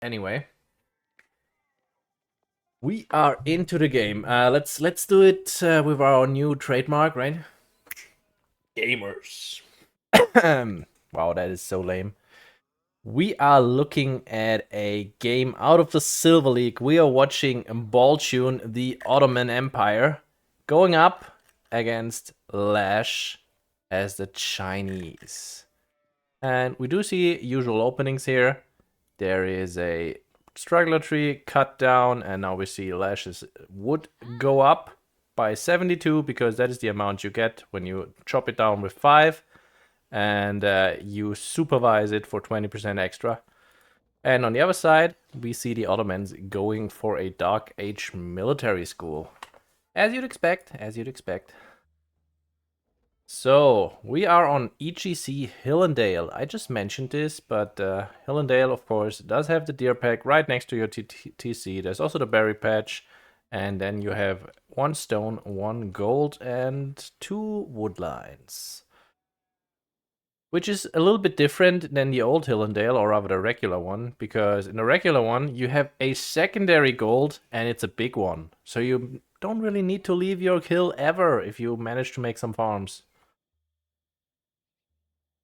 Anyway, we are into the game. Let's do it with our new trademark, right? Gamers. Wow, that is so lame. We are looking at a game out of the Silverleague. We are watching Baltune, the Ottoman Empire, going up against LaSh as the Chinese. And we do see usual openings here. There is a straggler tree cut down, and now we see LaSh's would go up by 72 because that is the amount you get when you chop it down with 5 and you supervise it for 20% extra. And on the other side, we see the Ottomans going for a Dark Age military school. As you'd expect, as you'd expect. So, we are on EGC Hillendale. I just mentioned this, but Hillendale, of course, does have the deer pack right next to your TC. There's also the berry patch. And then you have 1 stone, 1 gold, and 2 wood lines. Which is a little bit different than the old Hillendale, or rather the regular one, because in the regular one, you have a secondary gold, and it's a big one. So you don't really need to leave your hill ever if you manage to make some farms.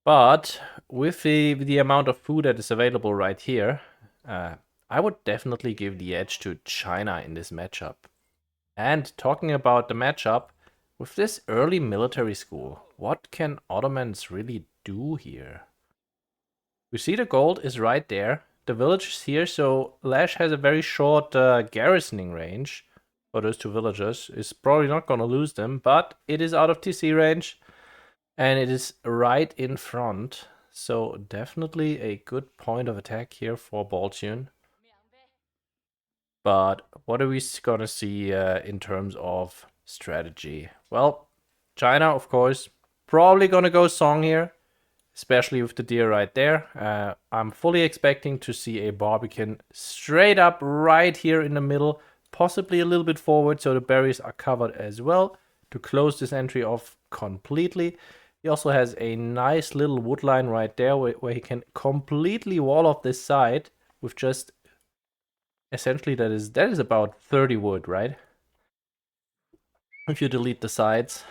But with the amount of food that is available right here, I would definitely give the edge to China in this matchup. And talking about the matchup, with this early military school, what can Ottomans really do here? We see the gold is right there. The village is here, so LaSh has a very short garrisoning range for those 2 villagers. Is probably not going to lose them, but it is out of TC range. And it is right in front. So definitely a good point of attack here for Baltune. But what are we gonna see in terms of strategy? Well, China, of course, probably gonna go Song here. Especially with the deer right there. I'm fully expecting to see a Barbican straight up right here in the middle. Possibly a little bit forward so the berries are covered as well. To close this entry off completely. He also has a nice little wood line right there where he can completely wall off this side with just essentially that is about 30 wood, right? If you delete the sides.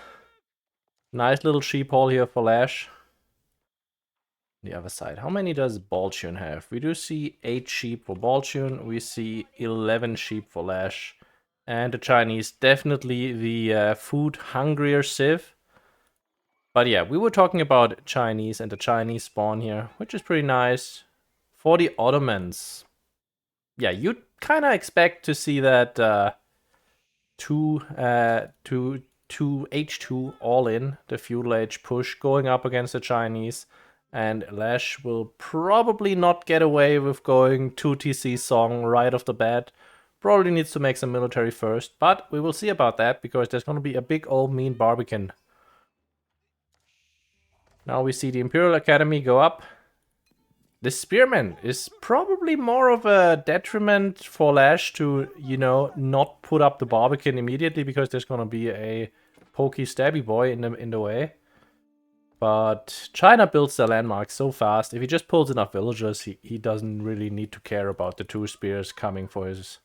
Nice little sheep hole here for LaSh. The other side. How many does Baltune have? We do see 8 sheep for Baltune. We see 11 sheep for LaSh. And the Chinese, definitely the food hungrier civ. But yeah, we were talking about Chinese and the Chinese spawn here, which is pretty nice. For the Ottomans, yeah, you'd kind of expect to see that 2 H2 all in, the feudal age push going up against the Chinese. And LaSh will probably not get away with going 2 TC Song right off the bat. Probably needs to make some military first, but we will see about that because there's going to be a big old mean Barbican. Now we see the Imperial Academy go up. The Spearman is probably more of a detriment for LaSh to, you know, not put up the Barbican immediately because there's going to be a pokey stabby boy in the way. But China builds their landmarks so fast. If he just pulls enough villagers, he doesn't really need to care about the 2 spears coming for his.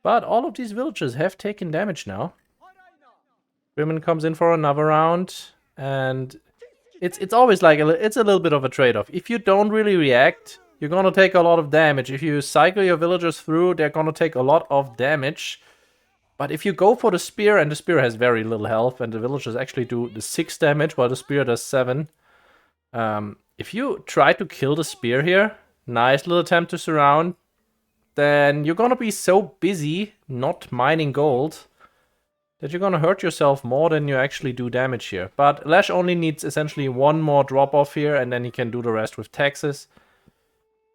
But all of these villagers have taken damage now. Women comes in for another round, and it's always like it's a little bit of a trade-off. If you don't really react, you're gonna take a lot of damage. If you cycle your villagers through, they're gonna take a lot of damage. But if you go for the spear, and the spear has very little health, and the villagers actually do the 6 damage, while the spear does 7. If you try to kill the spear here, nice little attempt to surround, then you're gonna be so busy not mining gold that you're gonna hurt yourself more than you actually do damage here. But LaSh only needs essentially 1 more drop off here, and then he can do the rest with taxes.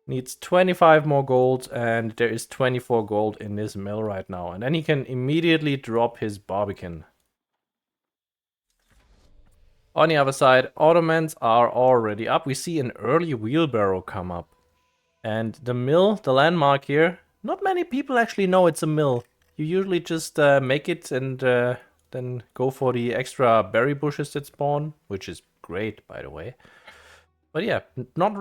Needs 25 more gold, and there is 24 gold in this mill right now. And then he can immediately drop his Barbican. On the other side, Ottomans are already up. We see an early wheelbarrow come up. And the mill, the landmark here, not many people actually know it's a mill. You usually just make it and then go for the extra berry bushes that spawn, which is great, by the way. But yeah, not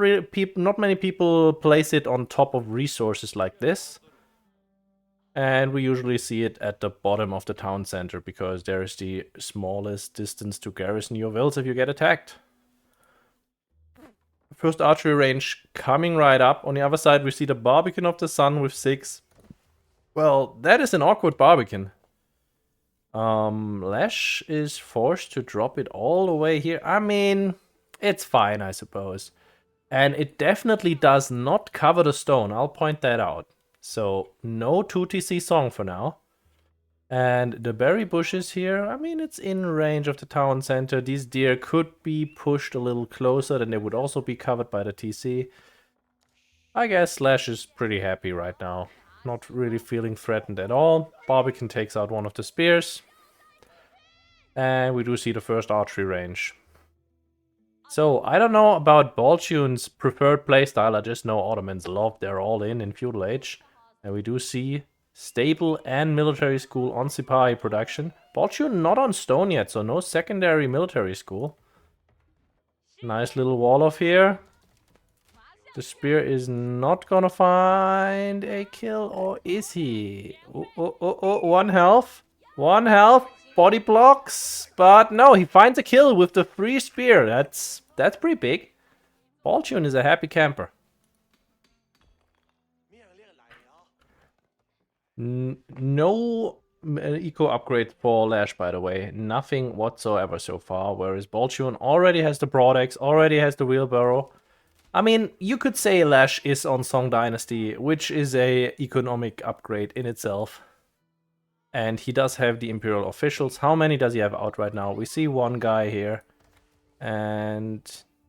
many people place it on top of resources like this. And we usually see it at the bottom of the town center because there is the smallest distance to garrison your vills if you get attacked. First archery range coming right up. On the other side, we see the Barbican of the Sun with 6. Well, that is an awkward Barbican. LaSh is forced to drop it all the way here. I mean, it's fine, I suppose. And it definitely does not cover the stone. I'll point that out. So, no 2TC song for now. And the berry bushes here, I mean, it's in range of the town center. These deer could be pushed a little closer, then they would also be covered by the TC. I guess LaSh is pretty happy right now. Not really feeling threatened at all. Barbican takes out one of the spears. And we do see the first archery range. So, I don't know about Baltune's preferred playstyle. I just know Ottomans love their all-in Feudal Age. And we do see stable and military school on Sipahi production. Baltune not on stone yet, so no secondary military school. Nice little wall off here. The spear is not gonna find a kill, or is he? Oh, 1 health. 1 health. Body blocks. But no, he finds a kill with the free spear. That's pretty big. Baltune is a happy camper. No eco upgrade for LaSh, by the way. Nothing whatsoever so far. Whereas Baltune already has the broadaxe, already has the wheelbarrow. I mean, you could say LaSh is on Song Dynasty, which is a economic upgrade in itself. And he does have the Imperial officials. How many does he have out right now? We see 1 guy here. And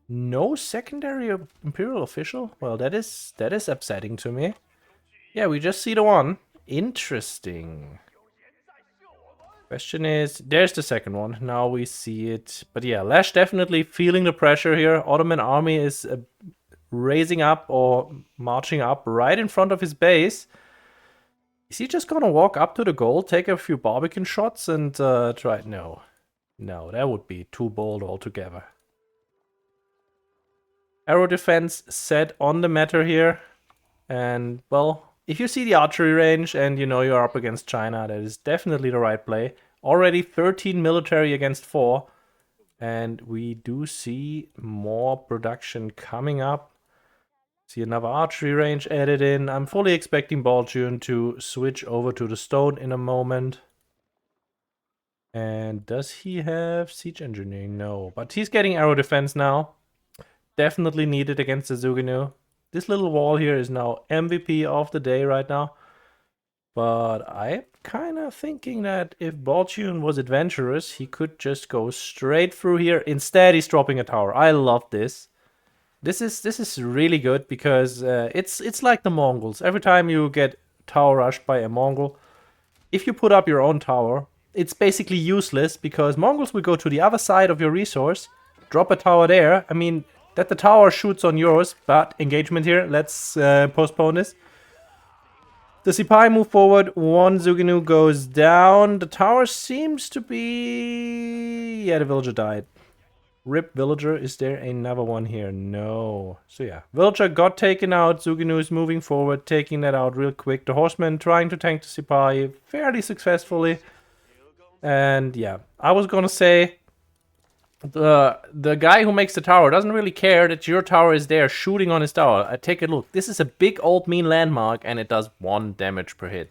no secondary Imperial official? Well, that is upsetting to me. Yeah, we just see the 1. Interesting. Question is, there's the second one. Now we see it. But yeah, LaSh definitely feeling the pressure here. Ottoman army is raising up or marching up right in front of his base. Is he just gonna walk up to the goal, take a few Barbican shots and try? No. No, that would be too bold altogether. Arrow defense set on the matter here. And, well, if you see the archery range and you know you're up against China, that is definitely the right play. Already 13 military against 4. And we do see more production coming up. See another archery range added in. I'm fully expecting Baltune to switch over to the stone in a moment. And does he have siege engineering? No, but he's getting arrow defense now. Definitely needed against the Zuginu. This little wall here is now MVP of the day right now. But I'm kind of thinking that if Baltune was adventurous, he could just go straight through here. Instead, he's dropping a tower. I love this. This is really good because it's like the Mongols. Every time you get tower rushed by a Mongol, if you put up your own tower, it's basically useless because Mongols will go to the other side of your resource, drop a tower there. I mean, that the tower shoots on yours, but engagement here. Let's postpone this. The Sipahi move forward. 1 Zuginu goes down. The tower seems to be... Yeah, the villager died. RIP villager. Is there another one here? No. So yeah, villager got taken out. Zuginu is moving forward, taking that out real quick. The horseman trying to tank the Sipahi fairly successfully. And yeah, I was gonna say... The guy who makes the tower doesn't really care that your tower is there shooting on his tower. I take a look. This is a big old mean landmark and it does 1 damage per hit.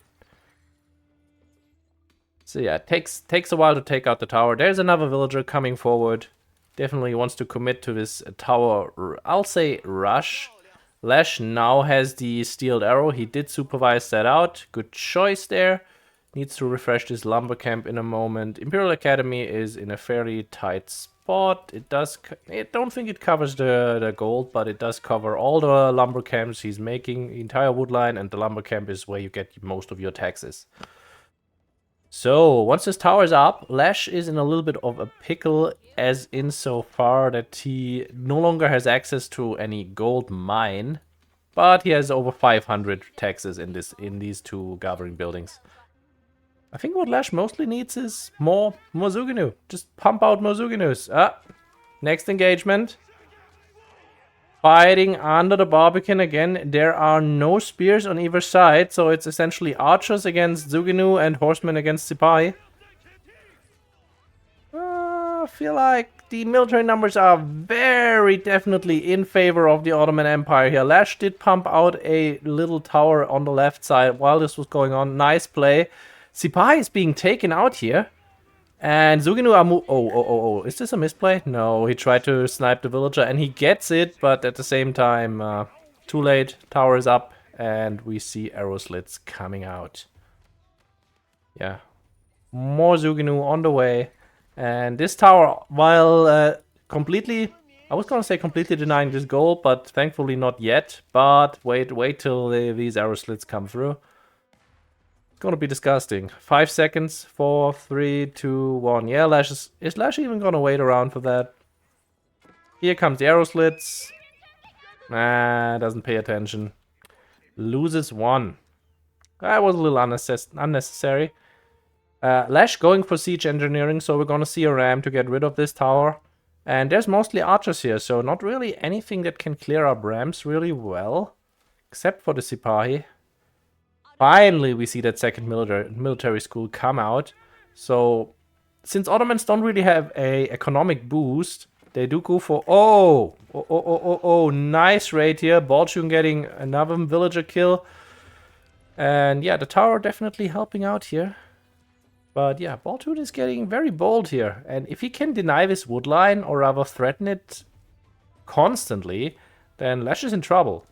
So yeah, it takes a while to take out the tower. There's another villager coming forward. Definitely wants to commit to this tower, I'll say rush. LaSh now has the steeled arrow. He did supervise that out. Good choice there. Needs to refresh this lumber camp in a moment. Imperial Academy is in a fairly tight spot. I don't think it covers the gold, but it does cover all the lumber camps he's making, the entire wood line, and the lumber camp is where you get most of your taxes. So, once this tower is up, LaSh is in a little bit of a pickle, as insofar that he no longer has access to any gold mine, but he has over 500 taxes in these 2 governing buildings. I think what LaSh mostly needs is more Zuginu. Just pump out more Zuginus. Next engagement. fighting under the Barbican again. There are no spears on either side, so it's essentially archers against Zuginu and horsemen against Sipahi. I feel like the military numbers are very definitely in favor of the Ottoman Empire here. LaSh did pump out a little tower on the left side while this was going on. Nice play. Sipahi is being taken out here. And Zuginu are oh, is this a misplay? No, he tried to snipe the villager and he gets it, but at the same time, too late. Tower is up and we see arrow slits coming out. Yeah. More Zuginu on the way. And this tower, while completely, I was gonna say completely denying this goal, but thankfully not yet. But wait till these arrow slits come through. It's gonna be disgusting. 5 seconds, 4, 3, 2, 1. Yeah, LaSh is LaSh even gonna wait around for that? Here comes the arrow slits. Nah, doesn't pay attention. Loses 1. That was a little unnecessary. LaSh going for siege engineering, so we're gonna see a ram to get rid of this tower. And there's mostly archers here, so not really anything that can clear up rams really well. Except for the Sipahi. Finally, we see that second military school come out. So, since Ottomans don't really have a economic boost, they do go for... Oh, nice raid here. Baltune getting another villager kill. And yeah, the tower definitely helping out here. But yeah, Baltune is getting very bold here. And if he can deny this wood line, or rather threaten it constantly, then LaSh is in trouble.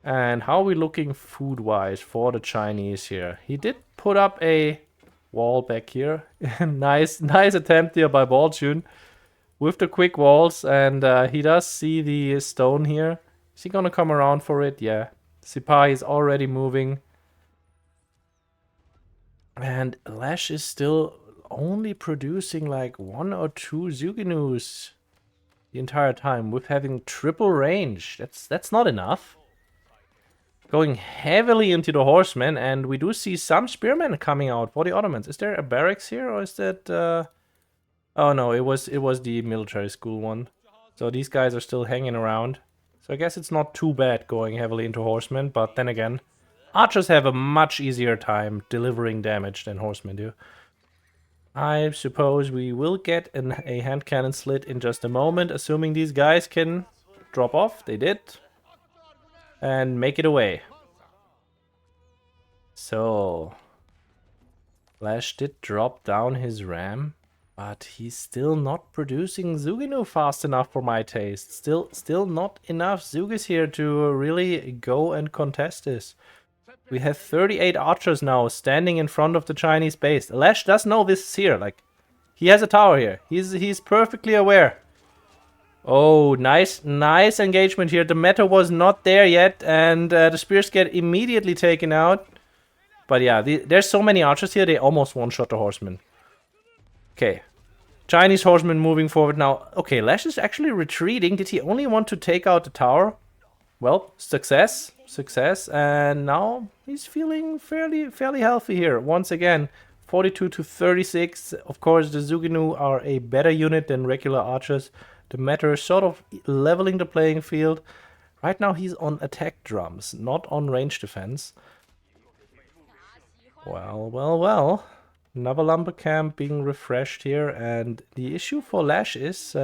And how are we looking food-wise for the Chinese here? He did put up a wall back here. nice attempt here by Baltune with the quick walls. And he does see the stone here. Is he gonna come around for it? Yeah. Sipahi is already moving. And LaSh is still only producing like 1 or 2 Zuginus the entire time with having triple range. That's not enough. Going heavily into the horsemen, and we do see some spearmen coming out for the Ottomans. Is there a barracks here, or is that... Oh no, it was the military school one. So these guys are still hanging around. So I guess it's not too bad going heavily into horsemen, but then again, archers have a much easier time delivering damage than horsemen do. I suppose we will get a hand cannon slit in just a moment, assuming these guys can drop off. They did. And make it away. So, LaSh did drop down his ram, but he's still not producing Zuginu fast enough for my taste. Still not enough Zugis here to really go and contest this. We have 38 archers now standing in front of the Chinese base. LaSh does know this is here. Like, he has a tower here. He's perfectly aware. Oh, nice engagement here. The meta was not there yet, and the spears get immediately taken out. But yeah, there's so many archers here, they almost one-shot the horsemen. Okay. Chinese horsemen moving forward now. Okay, LaSh is actually retreating. Did he only want to take out the tower? Well, success. And now he's feeling fairly healthy here. Once again, 42 to 36. Of course, the Zuginu are a better unit than regular archers. The matter is sort of leveling the playing field. Right now he's on attack drums, not on range defense. Well. Another lumber camp being refreshed here, and the issue for LaSh is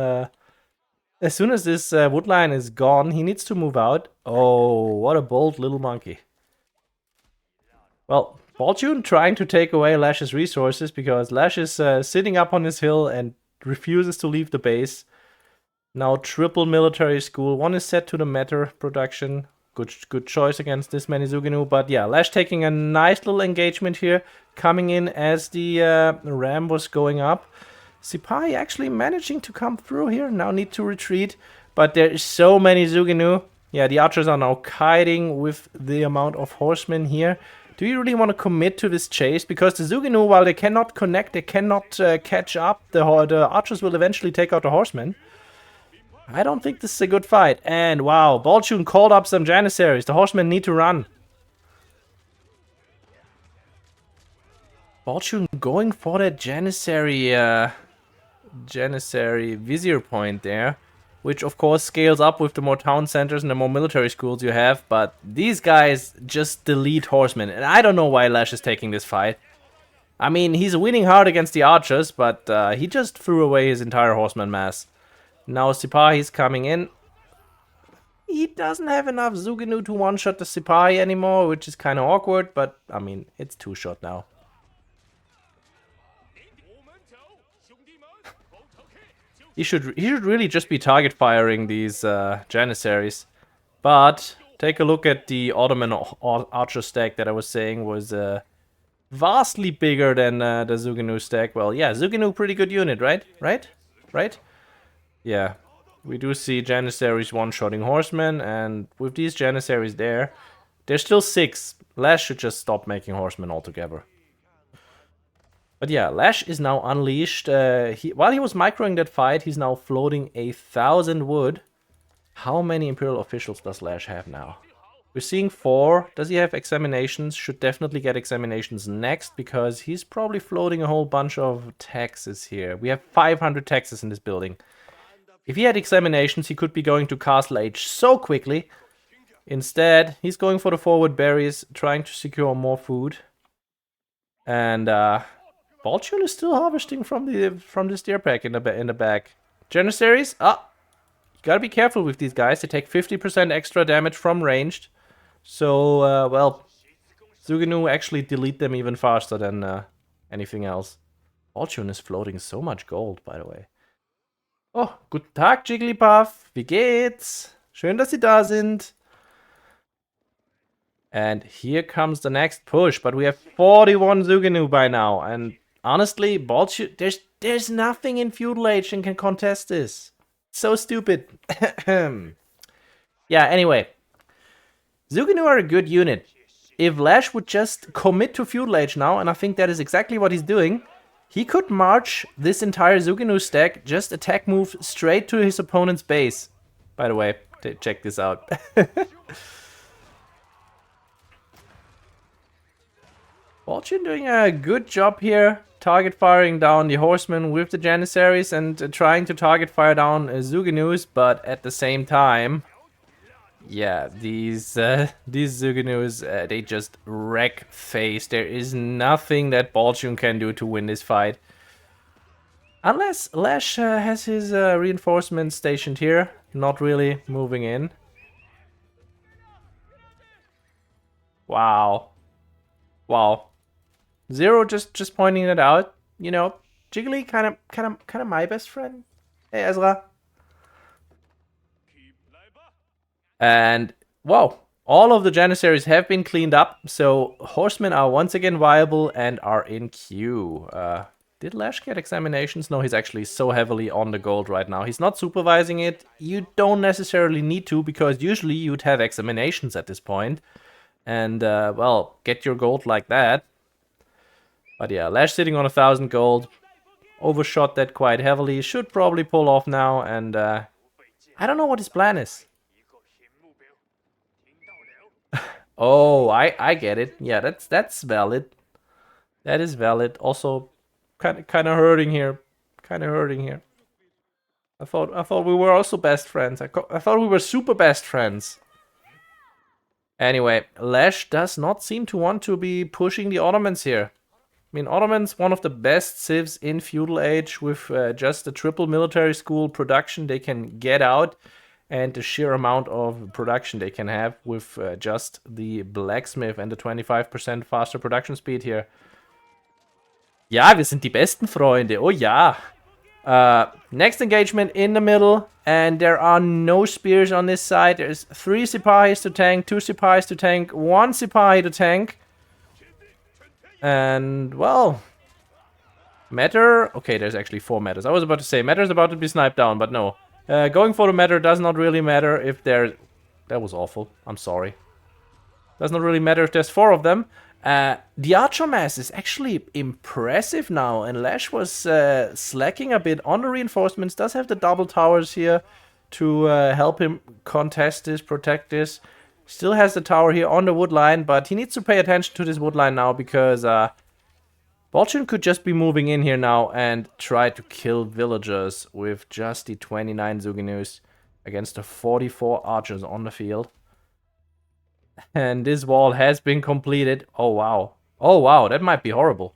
as soon as this wood line is gone, he needs to move out. Oh, what a bold little monkey. Well, Baltune trying to take away LaSh's resources because LaSh is sitting up on his hill and refuses to leave the base. Now triple military school. One is set to the matter production. Good choice against this many Zuginu. But yeah, LaSh taking a nice little engagement here. Coming in as the ram was going up. Sipahi actually managing to come through here. Now need to retreat. But there is so many Zuginu. Yeah, the archers are now kiting with the amount of horsemen here. Do you really want to commit to this chase? Because the Zuginu, while they cannot connect, they cannot catch up. The archers will eventually take out the horsemen. I don't think this is a good fight. And wow, Baltune called up some Janissaries. The horsemen need to run. Baltune going for that Janissary Vizier point there. which of course scales up with the more town centers and the more military schools you have, but these guys just delete horsemen, and I don't know why LaSh is taking this fight. I mean, he's winning hard against the archers, but he just threw away his entire horseman mass. Now Sipahi's coming in. He doesn't have enough Zugenu to one-shot the Sipahi anymore, which is kind of awkward, but I mean, it's two-shot now. He should really just be target firing these Janissaries. But take a look at the Ottoman archer stack that I was saying was vastly bigger than the Zugenu stack. Well, yeah, Zugenu pretty good unit, right? Right? Yeah, we do see Janissaries one-shotting horsemen, and with these Janissaries there, there's still 6. LaSh should just stop making horsemen altogether. But yeah, LaSh is now unleashed. While he was microing that fight, he's now floating 1,000 wood. How many Imperial officials does LaSh have now? We're seeing 4. Does he have examinations? Should definitely get examinations next, because he's probably floating a whole bunch of taxes here. We have 500 taxes in this building. If he had examinations, he could be going to Castle Age so quickly. Instead, he's going for the forward berries, trying to secure more food. And Baltune is still harvesting from the steer pack in the back. Janissaries, you gotta be careful with these guys. They take 50% extra damage from ranged. So, well, Zugenu actually delete them even faster than anything else. Baltune is floating so much gold, by the way. Oh, guten Tag, Jigglypuff. Wie geht's? Schön, dass Sie da sind. And here comes the next push, but we have 41 Zugenu by now. And honestly, Baltune, there's nothing in Feudal Age that can contest this. So stupid. Yeah, anyway. Zugenu are a good unit. If LaSh would just commit to Feudal Age now, and I think that is exactly what he's doing, he could march this entire Zugenu stack, just attack move straight to his opponent's base. By the way, check this out. Baltune doing a good job here, target firing down the horsemen with the Janissaries and trying to target fire down Zugenus, but at the same time, yeah, these Zugenus, they just wreck face. There is nothing that Baltune can do to win this fight. Unless LaSh has his reinforcements stationed here, not really moving in. Wow. Wow. Zero just pointing it out. You know, Jiggly kind of my best friend. Hey, Ezra. And, wow, all of the Janissaries have been cleaned up, so horsemen are once again viable and are in queue. Did LaSh get examinations? No, he's actually so heavily on the gold right now. He's not supervising it. You don't necessarily need to, because usually you'd have examinations at this point. And, well, get your gold like that. But yeah, LaSh sitting on 1,000 gold. Overshot that quite heavily. Should probably pull off now, and I don't know what his plan is. Oh, I get it. Yeah, that's valid. That is valid. Also, kind of hurting here. I thought we were also best friends. I thought we were super best friends. Anyway, LaSh does not seem to want to be pushing the Ottomans here. I mean, Ottomans, one of the best civs in Feudal Age, with just a triple military school production they can get out. And the sheer amount of production they can have with just the blacksmith and the 25% faster production speed here. Ja, wir sind die besten Freunde. Oh ja. Next engagement in the middle. And there are no spears on this side. There's 3 Sipahis to tank, 2 Sipahis to tank, 1 Sipahi to tank. And, well... Matter... Okay, there's actually 4 Matters. I was about to say, Matter's about to be sniped down, but no. Going for the Matter does not really matter if there... That was awful. I'm sorry. Does not really matter if there's 4 of them. The Archer mass is actually impressive now, and LaSh was slacking a bit on the reinforcements. Does have the double towers here to help him contest this, protect this. Still has the tower here on the wood line, but he needs to pay attention to this wood line now, because Baltune could just be moving in here now and try to kill villagers with just the 29 Zugenus. against the 44 archers on the field. And this wall has been completed. Oh, wow. Oh, wow, that might be horrible.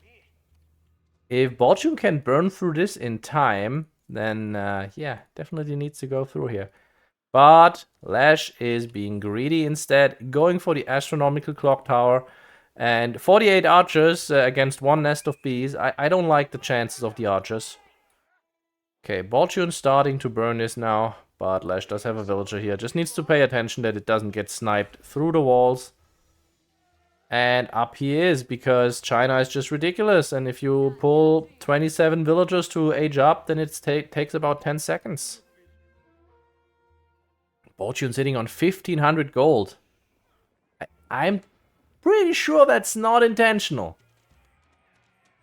If Baltune can burn through this in time, then, yeah, definitely needs to go through here. But LaSh is being greedy instead, going for the astronomical clock tower. And 48 archers against one nest of bees. I don't like the chances of the archers. Okay, Baltune starting to burn this now. But LaSh does have a villager here. Just needs to pay attention that it doesn't get sniped through the walls. And up he is, because China is just ridiculous. And if you pull 27 villagers to age up, then it takes about 10 seconds. Baltune sitting on 1500 gold. I'm pretty sure that's not intentional.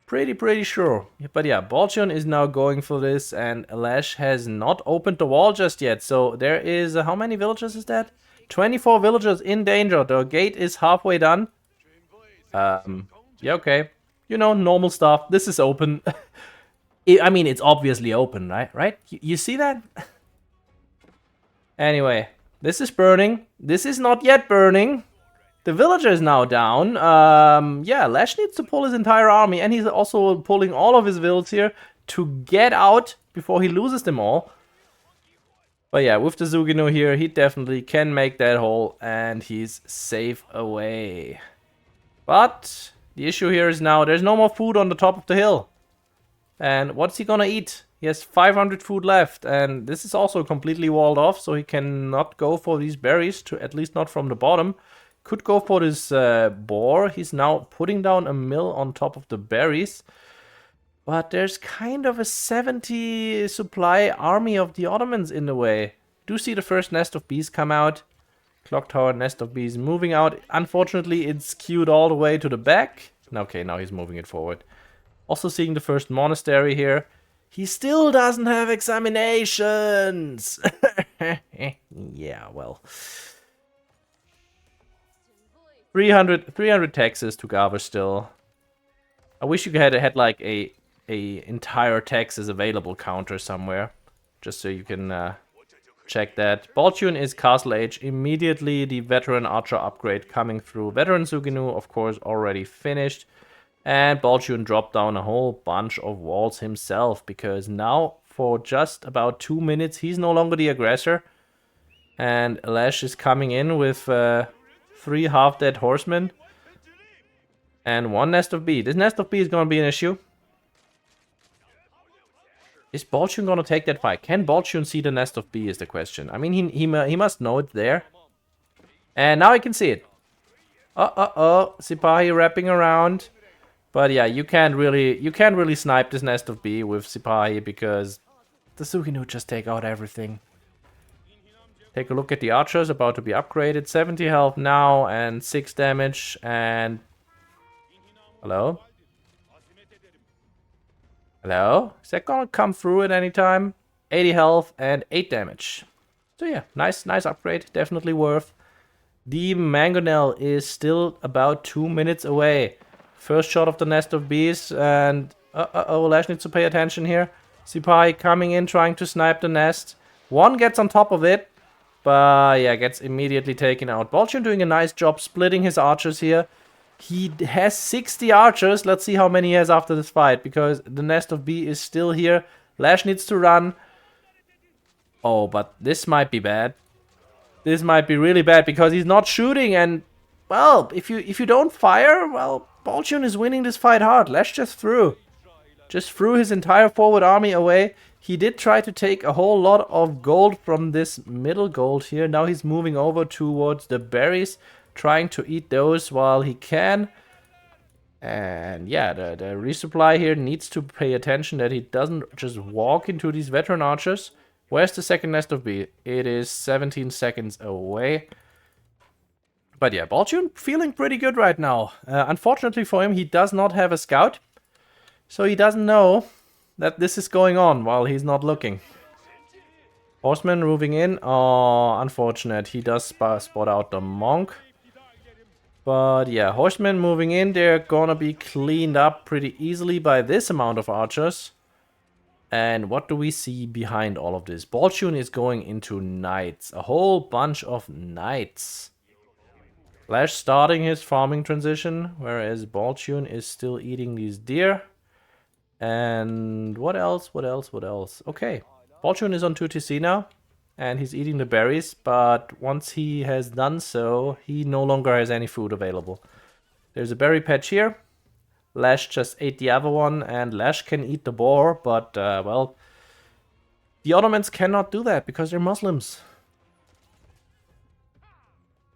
Pretty sure. But yeah, Baltune is now going for this, and LaSh has not opened the wall just yet. So there is, how many villagers is that? 24 villagers in danger. The gate is halfway done. Yeah, okay. You know, normal stuff. This is open. I mean, it's obviously open, right? You see that? Anyway, this is burning. This is not yet burning. The villager is now down. Yeah, LaSh needs to pull his entire army, and he's also pulling all of his vills here to get out before he loses them all. But yeah, with the Zugino here, he definitely can make that hole, and he's safe away. But the issue here is now there's no more food on the top of the hill. And what's he gonna eat? He has 500 food left, and this is also completely walled off, so he cannot go for these berries, at least not from the bottom. Could go for this boar. He's now putting down a mill on top of the berries. But there's kind of a 70 supply army of the Ottomans in the way. Do see the first nest of bees come out. Clock tower, nest of bees moving out. Unfortunately, it's skewed all the way to the back. Okay, now he's moving it forward. Also seeing the first monastery here. He still doesn't have examinations. Yeah, well. 300 taxes to gather still. I wish you had like a entire taxes available counter somewhere, just so you can check that. Baltune is castle age. Immediately the veteran archer upgrade coming through. Veteran Zugino, of course, already finished. And Baltune dropped down a whole bunch of walls himself, because now for just about 2 minutes he's no longer the aggressor. And LaSh is coming in with 3 half-dead horsemen and 1 nest of bee. This nest of bee is going to be an issue. Is Baltune going to take that fight? Can Baltune see the nest of bee is the question. I mean, he must know it's there. And now he can see it. Sipahi wrapping around. But yeah, you can't really snipe this nest of bee with Sipahi, because the Zugino just take out everything. Take a look at the archers about to be upgraded. 70 health now and 6 damage. And hello? Hello? Is that gonna come through at any time? 80 health and 8 damage. So yeah, nice upgrade. Definitely worth. The mangonel is still about 2 minutes away. First shot of the nest of bees, and LaSh needs to pay attention here. Sipahi coming in, trying to snipe the nest. One gets on top of it, but yeah, gets immediately taken out. Baltune doing a nice job splitting his archers here. He has 60 archers. Let's see how many he has after this fight, because the nest of bee is still here. LaSh needs to run. Oh, but this might be bad. This might be really bad, because he's not shooting, and well, if you don't fire, well, Baltune is winning this fight hard. LaSh just threw his entire forward army away. He did try to take a whole lot of gold from this middle gold here. Now he's moving over towards the berries, trying to eat those while he can. And yeah, the resupply here needs to pay attention that he doesn't just walk into these veteran archers. Where's the second nest of bee? It is 17 seconds away. But yeah, Baltune feeling pretty good right now. Unfortunately for him, he does not have a scout. So he doesn't know that this is going on while he's not looking. Horseman moving in. Oh, unfortunate. He does spot out the monk. But yeah, horsemen moving in. They're gonna be cleaned up pretty easily by this amount of archers. And what do we see behind all of this? Baltune is going into knights. A whole bunch of knights. LaSh starting his farming transition, whereas Baltune is still eating these deer. And what else? What else? What else? Okay. Baltune is on 2TC now. And he's eating the berries. But once he has done so, he no longer has any food available. There's a berry patch here. LaSh just ate the other one, and LaSh can eat the boar, but, well, the Ottomans cannot do that because they're Muslims.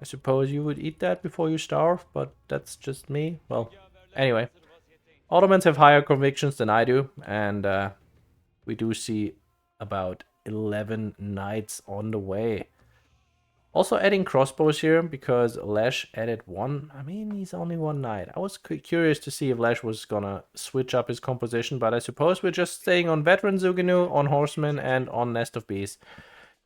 I suppose you would eat that before you starve, but that's just me. Well, anyway. Ottomans have higher convictions than I do, and we do see about 11 knights on the way. Also adding crossbows here, because LaSh added one. I mean, he's only one knight. I was curious to see if LaSh was gonna switch up his composition, but I suppose we're just staying on Veteran Zugenu, on Horsemen, and on Nest of Bees.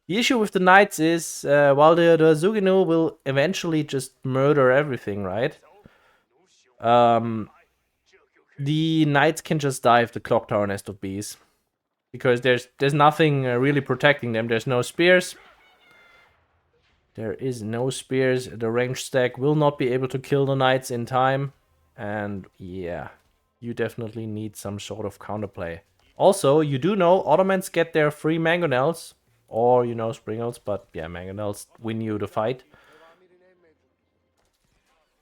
The issue with the knights is, while the Zugenu will eventually just murder everything, right? The knights can just dive the Clock Tower Nest of Bees. Because there's nothing really protecting them. There's no spears. There is no spears. The range stack will not be able to kill the knights in time. And yeah, you definitely need some sort of counterplay. Also, you do know Ottomans get their free mangonels. Or, you know, springles. But yeah, mangonels win you the fight.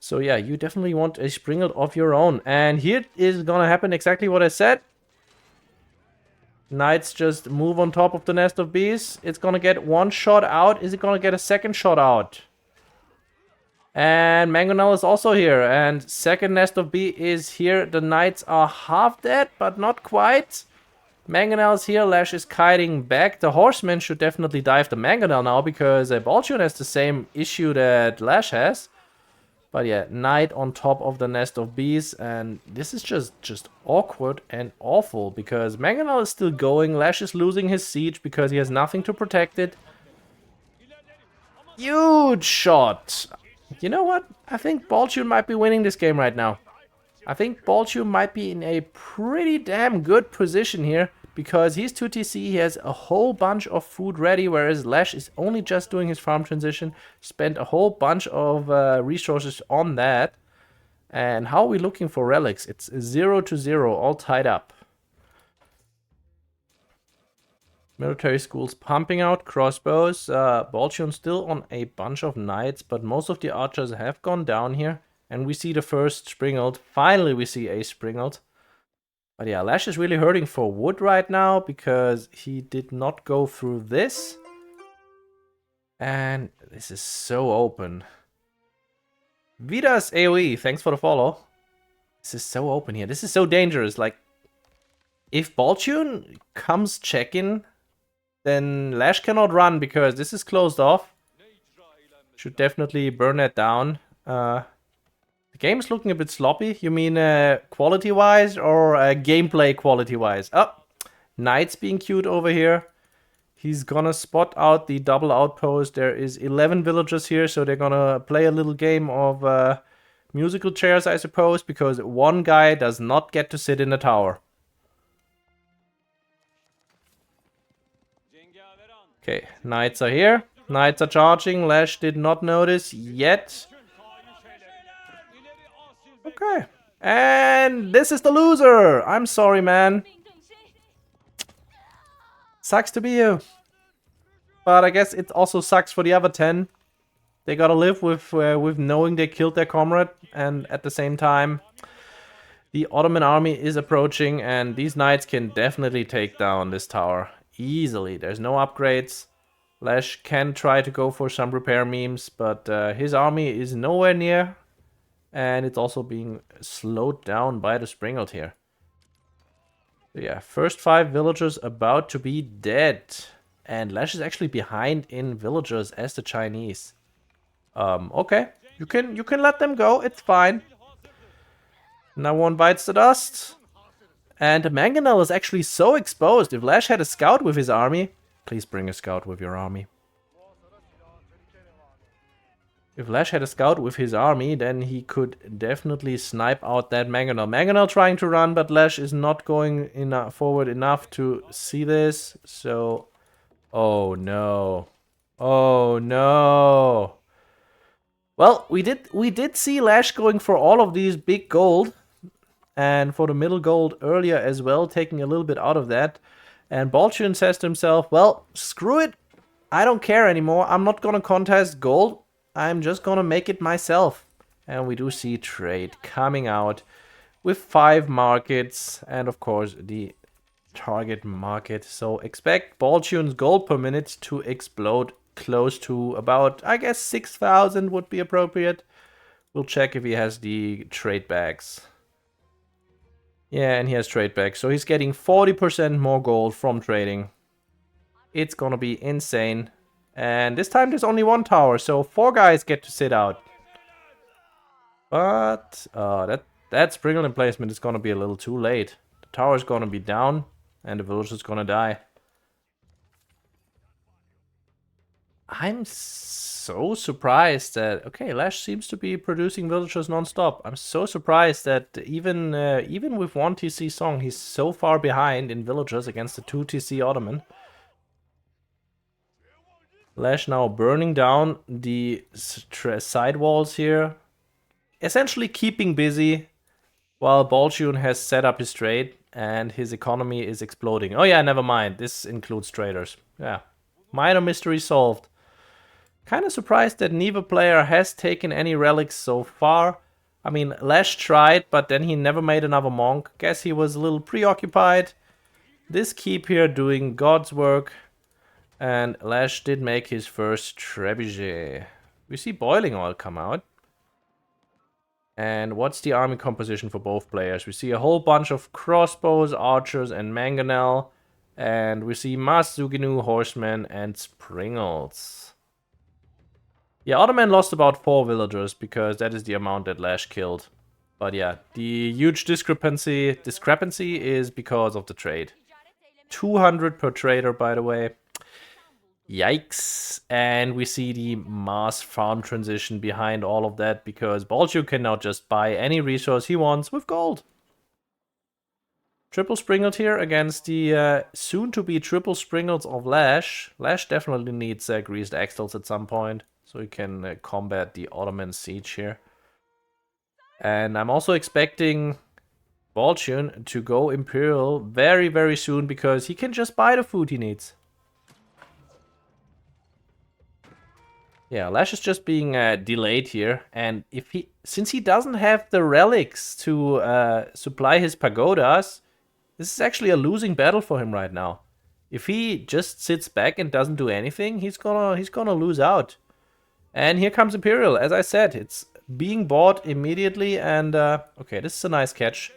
So yeah, you definitely want a springald of your own. And here is gonna happen exactly what I said. Knights just move on top of the Nest of Bees. It's gonna get one shot out. Is it gonna get a second shot out? And Mangonel is also here. And second Nest of Bee is here. The Knights are half dead, but not quite. Mangonel is here. LaSh is kiting back. The Horsemen should definitely dive the Mangonel now, because Baltune has the same issue that LaSh has. But yeah, Knight on top of the Nest of Bees, and this is just awkward and awful, because Mangonel is still going, LaSh is losing his siege because he has nothing to protect it. Huge shot! You know what? I think Baltune might be winning this game right now. I think Baltune might be in a pretty damn good position here, because he's 2TC, he has a whole bunch of food ready, whereas LaSh is only just doing his farm transition, spent a whole bunch of resources on that. And how are we looking for relics? It's 0 to 0, all tied up. Military schools pumping out crossbows. Baltune still on a bunch of knights, but most of the archers have gone down here. And we see the first springald. Finally we see a springald. But yeah, LaSh is really hurting for wood right now, because he did not go through this. And this is so open. Vidas AoE, thanks for the follow. This is so open here. This is so dangerous. Like, if Baltune comes check-in, then LaSh cannot run, because this is closed off. Should definitely burn that down. The game is looking a bit sloppy. You mean quality-wise or gameplay quality-wise? Oh, Knights being queued over here. He's gonna spot out the double outpost. There is 11 villagers here, so they're gonna play a little game of musical chairs, I suppose, because one guy does not get to sit in the tower. Okay, Knights are here. Knights are charging. LaSh did not notice yet. Okay. And this is the loser. I'm sorry, man. Sucks to be you. But I guess it also sucks for the other 10. They gotta live with knowing they killed their comrade. And at the same time, the Ottoman army is approaching. And these knights can definitely take down this tower easily. There's no upgrades. LaSh can try to go for some repair memes. But his army is nowhere near. And it's also being slowed down by the springald here. So yeah, first 5 villagers about to be dead. And LaSh is actually behind in villagers as the Chinese. Okay. You can let them go, it's fine. No one bites the dust. And the Mangonel is actually so exposed. If LaSh had a scout with his army, please bring a scout with your army. If LaSh had a scout with his army, then he could definitely snipe out that Mangonel. Mangonel trying to run, but LaSh is not going forward enough to see this. So, oh no. Oh no. Well, we did see LaSh going for all of these big gold. And for the middle gold earlier as well, taking a little bit out of that. And Baltune says to himself, well, screw it. I don't care anymore. I'm not gonna contest gold. I'm just gonna make it myself. And we do see trade coming out with 5 markets and of course the target market. So expect Baltune's gold per minute to explode close to about, I guess 6,000 would be appropriate. We'll check if he has the trade bags. Yeah, and he has trade bags. So he's getting 40% more gold from trading. It's gonna be insane. And this time there's only 1 tower, so 4 guys get to sit out. But that sprinkle emplacement is gonna be a little too late. The tower is gonna be down, and the village is gonna die. I'm so surprised that... Okay, LaSh seems to be producing villagers non-stop. I'm so surprised that even with 1 TC Song, he's so far behind in villagers against the 2 TC Ottoman. LaSh now burning down the side walls here. Essentially keeping busy while Baltune has set up his trade and his economy is exploding. Oh yeah, never mind. This includes traders. Yeah. Minor mystery solved. Kind of surprised that neither player has taken any relics so far. I mean, LaSh tried, but then he never made another monk. Guess he was a little preoccupied. This keep here doing God's work. And LaSh did make his first trebuchet. We see boiling oil come out. And what's the army composition for both players? We see a whole bunch of crossbows, archers, and mangonel. And we see Mas, Zuginu, horsemen, and springles. Yeah, Ottoman lost about 4 villagers because that is the amount that LaSh killed. But yeah, the huge discrepancy is because of the trade. 200 per trader, by the way. Yikes. And we see the mass farm transition behind all of that because Baltune can now just buy any resource he wants with gold. Triple springled here against the soon-to-be triple springled of LaSh. LaSh definitely needs greased axles at some point so he can combat the Ottoman siege here. And I'm also expecting Baltune to go Imperial very, very soon because he can just buy the food he needs. Yeah, LaSh is just being delayed here, and since he doesn't have the relics to supply his pagodas, this is actually a losing battle for him right now. If he just sits back and doesn't do anything, he's gonna lose out. And here comes Imperial. As I said, it's being bought immediately, and okay, this is a nice catch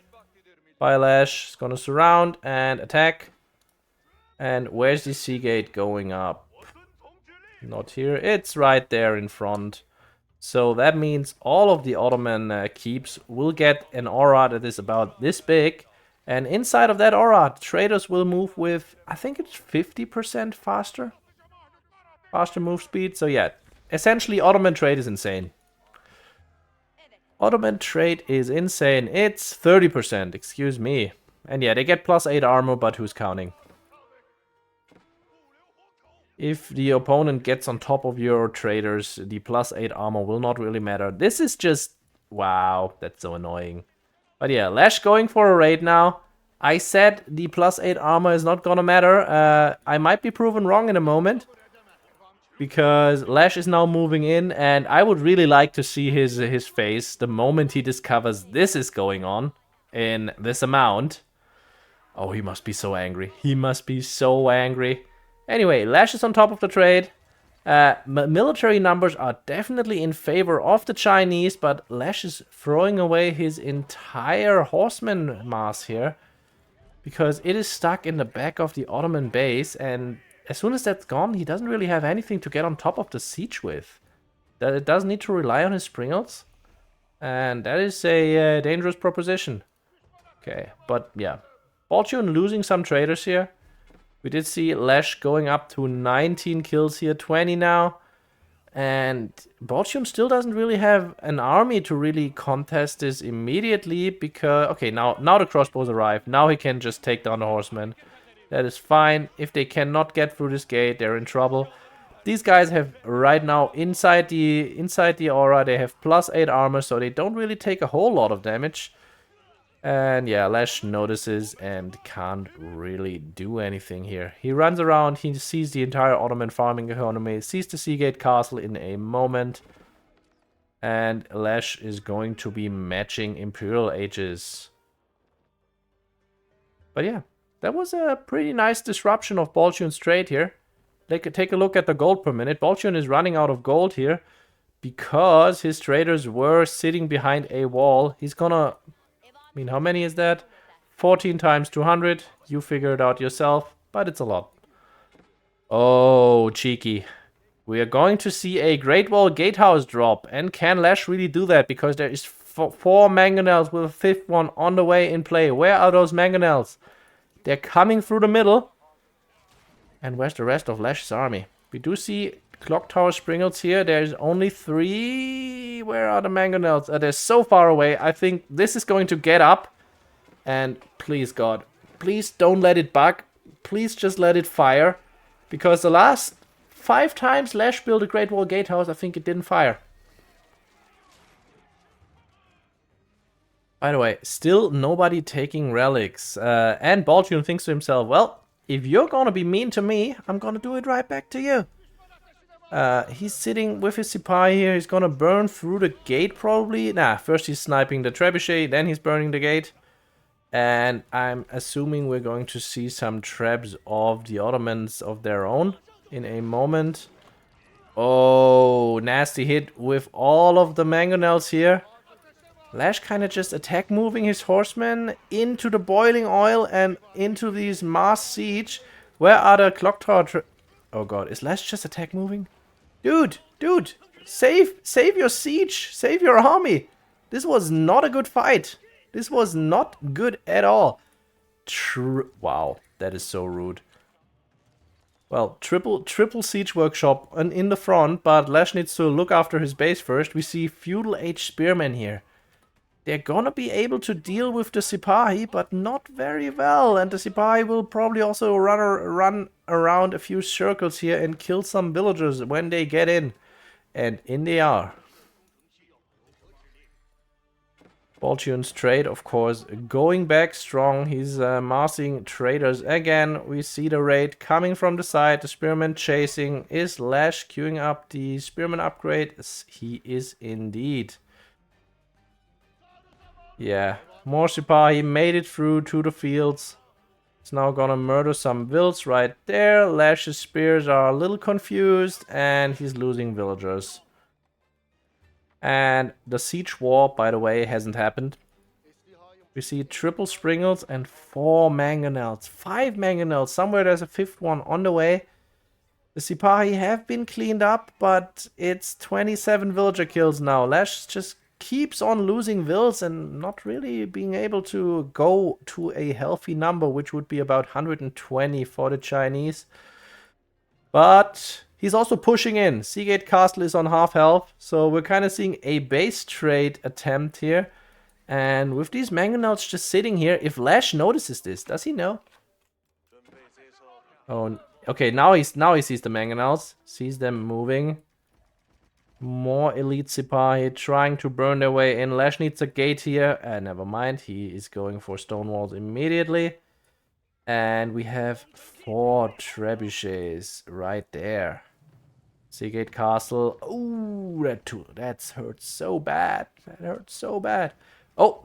by LaSh. He's gonna surround and attack. And where's the sea gate going up? Not here, it's right there in front. So that means all of the Ottoman keeps will get an aura that is about this big. And inside of that aura, traders will move with, I think it's 50% faster. Faster move speed. So yeah, essentially Ottoman trade is insane. Ottoman trade is insane. It's 30%, excuse me. And yeah, they get +8 armor, but who's counting? If the opponent gets on top of your traders, the +8 armor will not really matter. This is just... wow, that's so annoying. But yeah, LaSh going for a raid now. I said the +8 armor is not gonna matter. I might be proven wrong in a moment. Because LaSh is now moving in, and I would really like to see his face the moment he discovers this is going on in this amount. Oh, he must be so angry. He must be so angry. Anyway, LaSh is on top of the trade. Military numbers are definitely in favor of the Chinese, but LaSh is throwing away his entire horseman mass here. Because it is stuck in the back of the Ottoman base, and as soon as that's gone, he doesn't really have anything to get on top of the siege with. It does need to rely on his springles. And that is a dangerous proposition. Okay, but yeah. Baltune losing some traders here. We did see LaSh going up to 19 kills here, 20 now. And Baltune still doesn't really have an army to really contest this immediately because... Okay, now the crossbows arrive. Now he can just take down the horsemen. That is fine. If they cannot get through this gate, they're in trouble. These guys have right now inside the aura, they have +8 armor, so they don't really take a whole lot of damage. And yeah, LaSh notices and can't really do anything here. He runs around, he sees the entire Ottoman farming economy, sees the Seagate Castle in a moment. And LaSh is going to be matching Imperial Ages. But yeah, that was a pretty nice disruption of Baltune's trade here. Take a look at the gold per minute. Baltune is running out of gold here because his traders were sitting behind a wall. He's gonna... I mean, how many is that? 14 times 200. You figure it out yourself, but it's a lot. Oh, cheeky. We are going to see a Great Wall Gatehouse drop. And can LaSh really do that? Because there is 4 mangonels with a 5th one on the way in play. Where are those mangonels? They're coming through the middle. And where's the rest of LaSh's army? We do see Clock Tower Springles here. There's only 3. Where are the mangonels? They're so far away. I think this is going to get up. And please, God, please don't let it bug. Please just let it fire. Because the last 5 times LaSh built a Great Wall Gatehouse, I think it didn't fire. By the way, still nobody taking relics. And Baltune thinks to himself, well, if you're gonna be mean to me, I'm gonna do it right back to you. He's sitting with his Sipahi here. He's gonna burn through the gate probably. Nah, first he's sniping the trebuchet, then he's burning the gate. And I'm assuming we're going to see some traps of the Ottomans of their own in a moment. Oh, nasty hit with all of the mangonels here. LaSh kind of just attack moving his horsemen into the boiling oil and into these mass siege. Where are the clock tower? Oh god, is LaSh just attack moving? Dude, save your siege, save your army. This was not a good fight. This was not good at all. Wow, that is so rude. Well, triple siege workshop in the front, but LaSh needs to look after his base first. We see feudal age spearmen here. They're gonna be able to deal with the Sipahi, but not very well. And the Sipahi will probably also run around a few circles here and kill some villagers when they get in. And in they are. Baltune's trade, of course, going back strong. He's massing traders again. We see the raid coming from the side. The spearman chasing. Is LaSh queuing up the spearman upgrade? Yes, he is indeed. Yeah, more Sipahi made it through to the fields. It's now gonna murder some vills right there. LaSh's spears are a little confused and he's losing villagers. And the siege war, by the way, hasn't happened. We see triple springles and 4 mangonels. 5 mangonels. Somewhere there's a 5th one on the way. The Sipahi have been cleaned up, but it's 27 villager kills now. LaSh just keeps on losing vills and not really being able to go to a healthy number, which would be about 120 for the Chinese. But he's also pushing in. Seagate Castle is on half health, so we're kind of seeing a base trade attempt here. And with these mangonels just sitting here, if LaSh notices this, does he know? Oh, okay, now he sees the mangonels, sees them moving. More elite Sipahi trying to burn their way in. LaSh needs a gate here. Never mind. He is going for stone walls immediately. And we have 4 trebuchets right there. Seagate Castle. Ooh, that hurts so bad. That hurts so bad. Oh,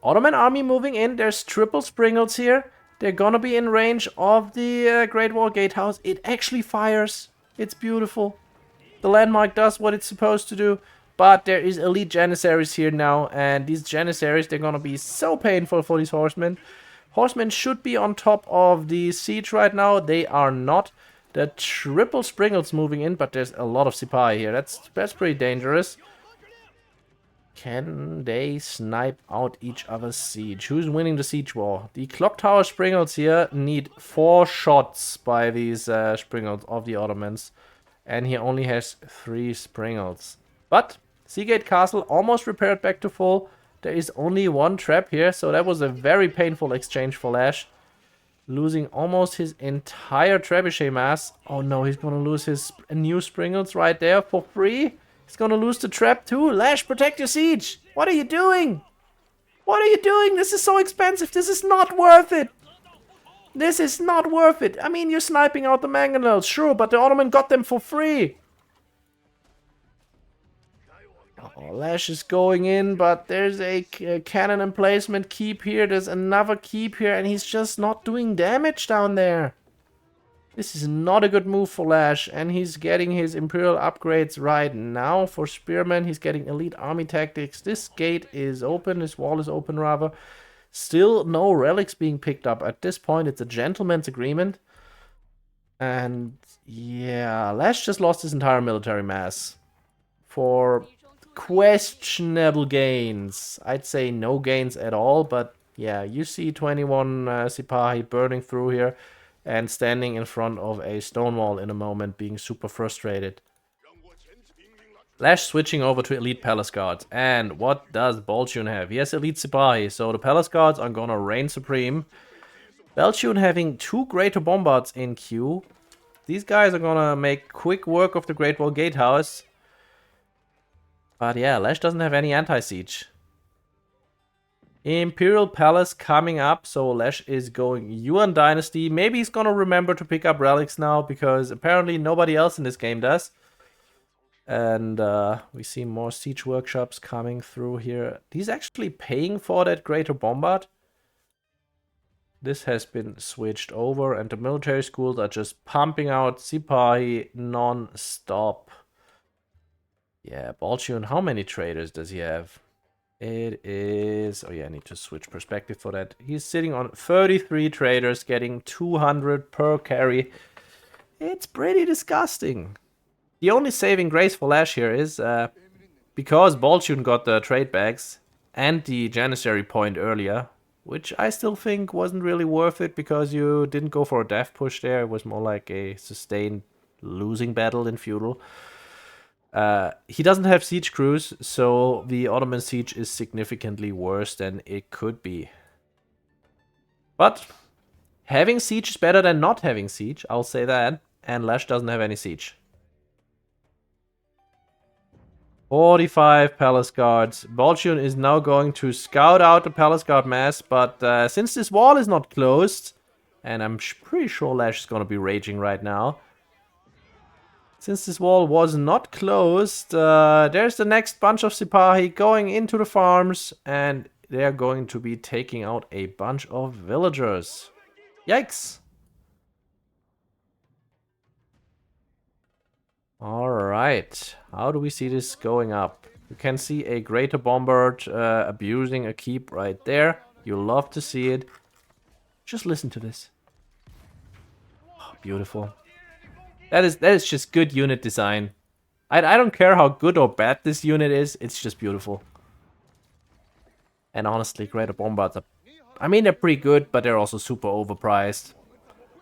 Ottoman army moving in. There's triple springles here. They're gonna be in range of the Great Wall Gatehouse. It actually fires. It's beautiful. The landmark does what it's supposed to do, but there is elite Janissaries here now, and these Janissaries, they're gonna be so painful for these horsemen. Horsemen should be on top of the siege right now. They are not. The triple springles moving in, but there's a lot of Sipahi here. That's pretty dangerous. Can they snipe out each other's siege? Who's winning the siege war? The clock tower springles here need 4 shots by these springles of the Ottomans. And he only has 3 Springles. But Seagate Castle almost repaired back to full. There is only 1 trap here, so that was a very painful exchange for LaSh. Losing almost his entire trebuchet mass. Oh no, he's gonna lose his new Springles right there for free. He's gonna lose the trap too. LaSh, protect your siege. What are you doing? What are you doing? This is so expensive. This is not worth it. This is not worth it. I mean, you're sniping out the mangonels, sure, but the Ottoman got them for free. Oh, LaSh is going in, but there's a cannon emplacement keep here. There's another keep here, and he's just not doing damage down there. This is not a good move for LaSh, and he's getting his Imperial upgrades right now. For Spearman, he's getting Elite Army Tactics. This gate is open, this wall is open rather. Still no relics being picked up. At this point, it's a gentleman's agreement. And yeah, LaSh just lost his entire military mass. For questionable gains. I'd say no gains at all, but yeah, you see 21 Sipahi burning through here and standing in front of a stone wall in a moment, being super frustrated. LaSh switching over to Elite Palace Guards. And what does Baltune have? He has Elite Sipahi, so the Palace Guards are gonna reign supreme. Baltune having 2 Greater Bombards in queue. These guys are gonna make quick work of the Great Wall Gatehouse. But yeah, LaSh doesn't have any anti-siege. Imperial Palace coming up, so LaSh is going Yuan Dynasty. Maybe he's gonna remember to pick up relics now, because apparently nobody else in this game does. And we see more siege workshops coming through here. He's actually paying for that Greater Bombard. This has been switched over, and the military schools are just pumping out Sipahi non-stop. Yeah, Baltune, how many traders does he have? It is... oh yeah, I need to switch perspective for that. He's sitting on 33 traders, getting 200 per carry. It's pretty disgusting. The only saving grace for LaSh here is because Baltune got the trade bags and the Janissary point earlier, which I still think wasn't really worth it because you didn't go for a death push there. It was more like a sustained losing battle in feudal. He doesn't have siege crews, so the Ottoman siege is significantly worse than it could be. But having siege is better than not having siege, I'll say that. And LaSh doesn't have any siege. 45 Palace Guards. Baltune is now going to scout out the Palace Guard mass, but since this wall is not closed, and I'm pretty sure LaSh is going to be raging right now. Since this wall was not closed, there's the next bunch of Sipahi going into the farms, and they're going to be taking out a bunch of villagers. Yikes! Alright, how do we see this going up? You can see a Greater Bombard abusing a keep right there. You love to see it. Just listen to this. Oh, beautiful. That is just good unit design. I don't care how good or bad this unit is, it's just beautiful. And honestly, Greater Bombards are... I mean, they're pretty good, but they're also super overpriced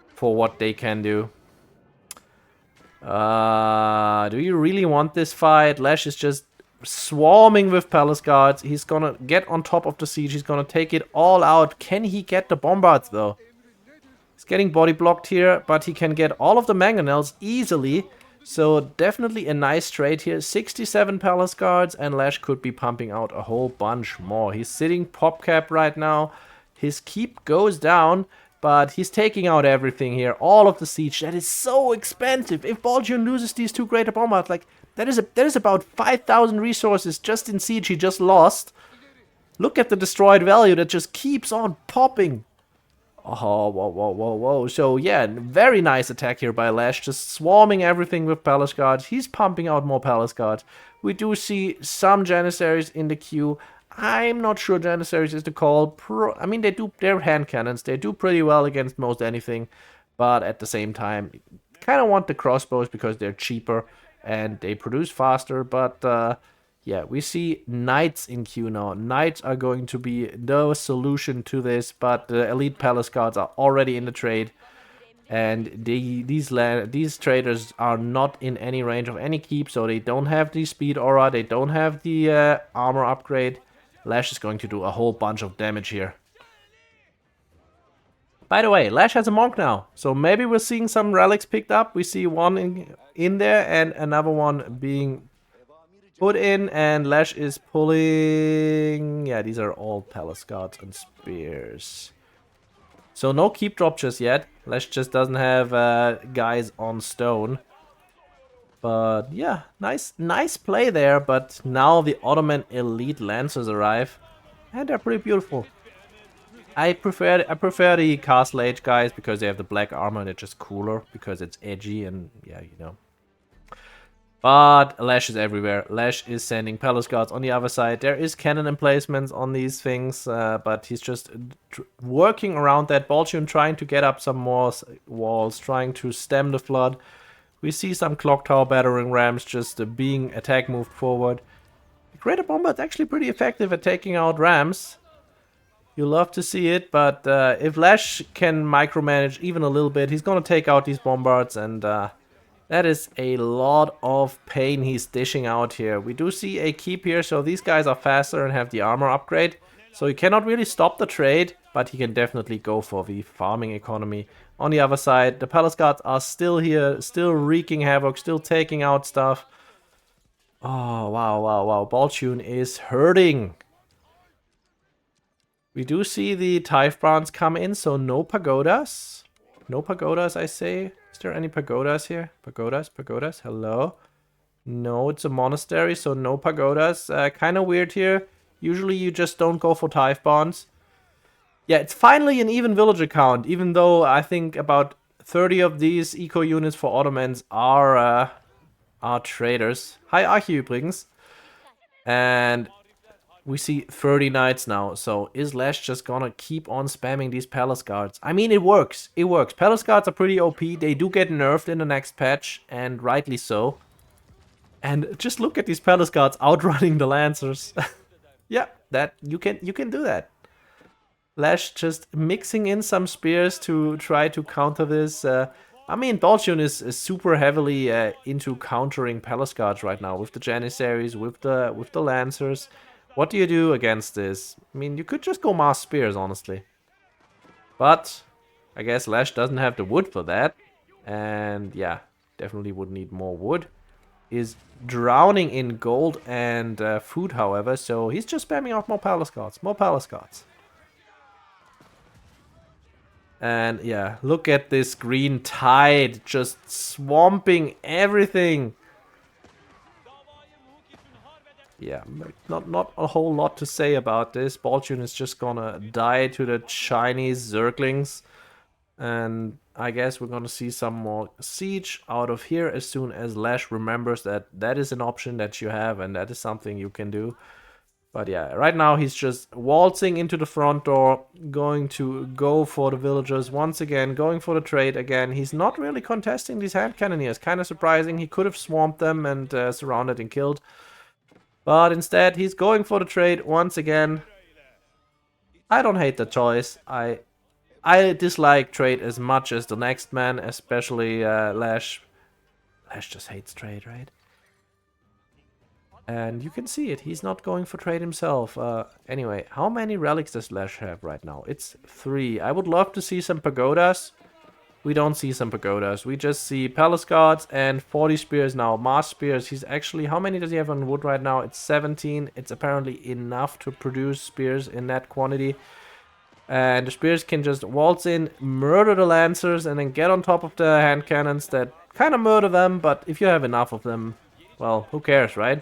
for what they can do. Do you really want this fight? LaSh is just swarming with Palace Guards. He's gonna get on top of the siege. He's gonna take it all out. Can he get the Bombards, though? He's getting body blocked here, but he can get all of the mangonels easily. So definitely a nice trade here. 67 Palace Guards, and LaSh could be pumping out a whole bunch more. He's sitting pop cap right now. His keep goes down, but he's taking out everything here. All of the siege. That is so expensive. If Baltune loses these 2 Greater Bombards, like that is about 5,000 resources just in siege he just lost. Look at the destroyed value that just keeps on popping. Oh, whoa, whoa, whoa, whoa. So yeah, very nice attack here by LaSh, just swarming everything with Palace Guards. He's pumping out more Palace Guards. We do see some Janissaries in the queue. I'm not sure Janissaries is the call. I mean, they're hand cannons. They do pretty well against most anything. But at the same time, kind of want the crossbows because they're cheaper and they produce faster. But yeah, we see Knights in queue now. Knights are going to be the solution to this. But the Elite Palace Guards are already in the trade. And these traders are not in any range of any keep, so they don't have the speed aura, they don't have the armor upgrade. LaSh is going to do a whole bunch of damage here. By the way, LaSh has a monk now, so maybe we're seeing some relics picked up. We see one in there and another one being put in, and LaSh is pulling... Yeah, these are all palace guards and spears. So no keep drop just yet. LaSh just doesn't have guys on stone. But yeah, nice play there. But now the Ottoman elite lancers arrive, and they're pretty beautiful. I prefer the Castle Age guys because they have the black armor and they're just cooler because it's edgy and yeah, you know. But LaSh is everywhere. LaSh is sending palace guards on the other side. There is cannon emplacements on these things, but he's just working around that. Baltune trying to get up some more walls, trying to stem the flood. We see some clock tower battering rams just being attack moved forward. The Greater Bomber is actually pretty effective at taking out rams. You love to see it, but if LaSh can micromanage even a little bit, he's gonna take out these bombards, and that is a lot of pain he's dishing out here. We do see a keep here, so these guys are faster and have the armor upgrade. So he cannot really stop the trade, but he can definitely go for the farming economy. On the other side, the palace guards are still here, still wreaking havoc, still taking out stuff. Oh, wow. Baltune is hurting. We do see the Tithe Brands come in, so no pagodas. No pagodas, I say. Is there any pagodas here? Pagodas, hello? No, it's a monastery, so no pagodas. Kind of weird here. Usually you just don't go for Tithe Bonds. Yeah, it's finally an even villager count, even though I think about 30 of these eco units for Ottomans are traders. Hi Archie übrigens. And we see 30 knights now, so is LaSh just gonna keep on spamming these palace guards? I mean, it works. Palace guards are pretty OP. They do get nerfed in the next patch, and rightly so. And just look at these palace guards outrunning the lancers. Yeah, that you can do that. LaSh just mixing in some spears to try to counter this. I mean, Baltune is super heavily into countering palace guards right now with the Janissaries, with the lancers. What do you do against this? I mean, you could just go mass spears, honestly. But I guess LaSh doesn't have the wood for that. And yeah, definitely would need more wood. Is drowning in gold and food, however, so he's just spamming out more palace guards. And yeah, look at this green tide just swamping everything. Yeah, not a whole lot to say about this. Baltune is just gonna die to the Chinese zerglings. And I guess we're gonna see some more siege out of here as soon as LaSh remembers that that is an option that you have and that is something you can do. But yeah, right now he's just waltzing into the front door, going to go for the villagers once again, going for the trade again. He's not really contesting these hand cannoneers. Kind of surprising. He could have swamped them and surrounded and killed. But instead, he's going for the trade once again. I don't hate the choice. I dislike trade as much as the next man, especially LaSh. LaSh just hates trade, right? And you can see it. He's not going for trade himself. Anyway, how many relics does LaSh have right now? It's 3. I would love to see some pagodas. We don't see some pagodas. We just see palace guards and 40 spears now. Mass spears. He's actually... How many does he have on wood right now? It's 17. It's apparently enough to produce spears in that quantity. And the spears can just waltz in, murder the lancers, and then get on top of the hand cannons that kind of murder them. But if you have enough of them, well, who cares, right?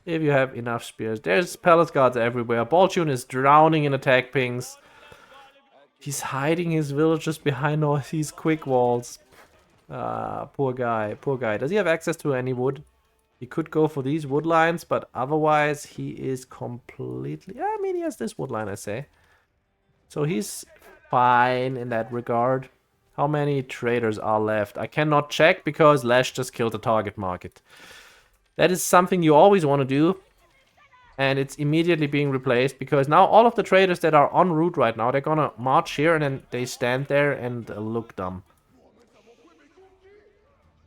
If you have enough spears. There's palace guards everywhere. Baltune is drowning in attack pings. He's hiding his villagers behind all these quick walls. Poor guy, poor guy. Does he have access to any wood? He could go for these wood lines, but otherwise he is completely... I mean, he has this wood line, I say. So he's fine in that regard. How many traders are left? I cannot check because LaSh just killed the target market. That is something you always want to do. And it's immediately being replaced because now all of the traders that are en route right now, they're gonna march here and then they stand there and look dumb.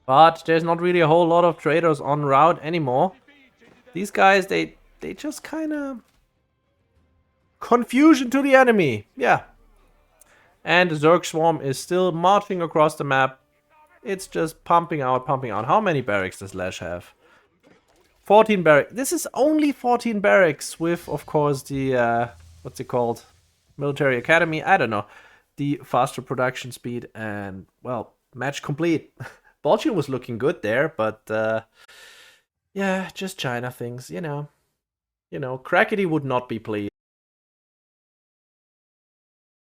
But there's not really a whole lot of traders en route anymore. These guys, they just kind of... Confusion to the enemy. Yeah. And the Zerg Swarm is still marching across the map. It's just pumping out, pumping out. How many barracks does LaSh have? 14 barracks. This is only 14 barracks with, of course, the, what's it called? Military Academy. I don't know. The faster production speed and, well, match complete. Baltune was looking good there, but, yeah, just China things, you know. You know, Crackety would not be pleased.